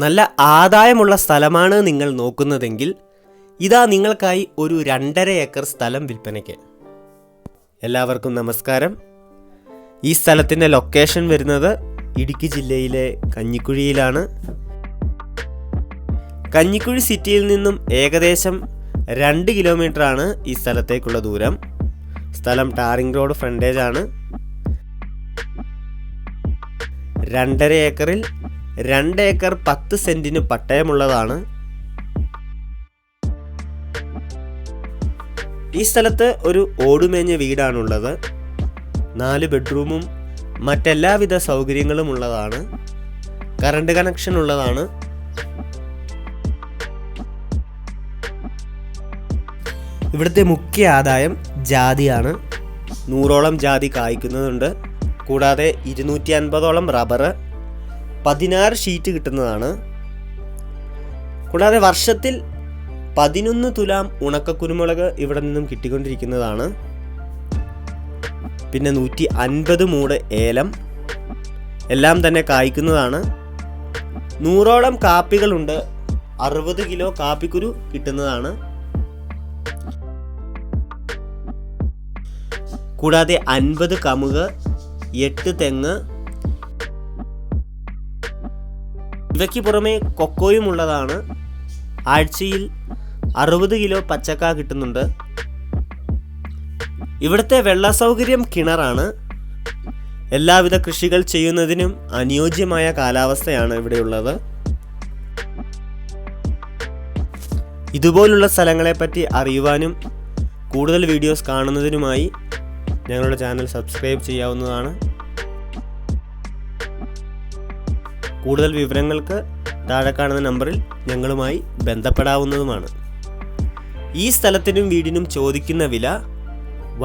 നല്ല ആദായമുള്ള സ്ഥലമാണ് നിങ്ങൾ നോക്കുന്നതെങ്കിൽ ഇതാ നിങ്ങൾക്കായി ഒരു 2.5 ഏക്കർ സ്ഥലം വിൽപ്പനയ്ക്ക്. എല്ലാവർക്കും നമസ്കാരം. ഈ സ്ഥലത്തിൻ്റെ ലൊക്കേഷൻ വരുന്നത് ഇടുക്കി ജില്ലയിലെ കഞ്ഞിക്കുഴിയിലാണ്. കഞ്ഞിക്കുഴി സിറ്റിയിൽ നിന്നും ഏകദേശം 2 കിലോമീറ്ററാണ് ഈ സ്ഥലത്തേക്കുള്ള ദൂരം. സ്ഥലം ടാറിംഗ് റോഡ് ഫ്രണ്ടേജ് ആണ്. 2.5 ഏക്കറിൽ 2 ഏക്കർ 10 സെൻറ്റിന് പട്ടയമുള്ളതാണ്. ഈ സ്ഥലത്ത് ഒരു ഓടുമേഞ്ഞ വീടാണുള്ളത്. 4 ബെഡ്റൂമും മറ്റെല്ലാവിധ സൗകര്യങ്ങളും ഉള്ളതാണ്. കറണ്ട് കണക്ഷൻ ഉള്ളതാണ്. ഇവിടുത്തെ മുഖ്യ ആദായം ജാതിയാണ്. 100ഓളം ജാതി കായ്ക്കുന്നതുണ്ട്. കൂടാതെ 250ഓളം റബ്ബർ, 16 ഷീറ്റ് കിട്ടുന്നതാണ്. കൂടാതെ വർഷത്തിൽ 11 തുലാം ഉണക്കക്കുരുമുളക് ഇവിടെ നിന്നും കിട്ടിക്കൊണ്ടിരിക്കുന്നതാണ്. പിന്നെ 150 മൂട് ഏലം എല്ലാം തന്നെ കായ്ക്കുന്നതാണ്. 100ഓളം കാപ്പികളുണ്ട്. 60 കിലോ കാപ്പിക്കുരു കിട്ടുന്നതാണ്. കൂടാതെ 50 കമുക്, 8 തെങ്ങ്, ഇവയ്ക്ക് പുറമെ കൊക്കോയും ഉള്ളതാണ്. ആഴ്ചയിൽ 60 കിലോ പച്ചക്ക കിട്ടുന്നുണ്ട്. ഇവിടുത്തെ വെള്ള സൗകര്യം കിണറാണ്. എല്ലാവിധ കൃഷികൾ ചെയ്യുന്നതിനും അനുയോജ്യമായ കാലാവസ്ഥയാണ് ഇവിടെയുള്ളത്. ഇതുപോലുള്ള സ്ഥലങ്ങളെപ്പറ്റി അറിയുവാനും കൂടുതൽ വീഡിയോസ് കാണുന്നതിനുമായി ഞങ്ങളുടെ ചാനൽ സബ്സ്ക്രൈബ് ചെയ്യാവുന്നതാണ്. കൂടുതൽ വിവരങ്ങൾക്ക് താഴെ കാണുന്ന നമ്പറിൽ ഞങ്ങളുമായി ബന്ധപ്പെടാവുന്നതുമാണ്. ഈ സ്ഥലത്തിനും വീടിനും ചോദിക്കുന്ന വില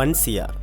1 CR.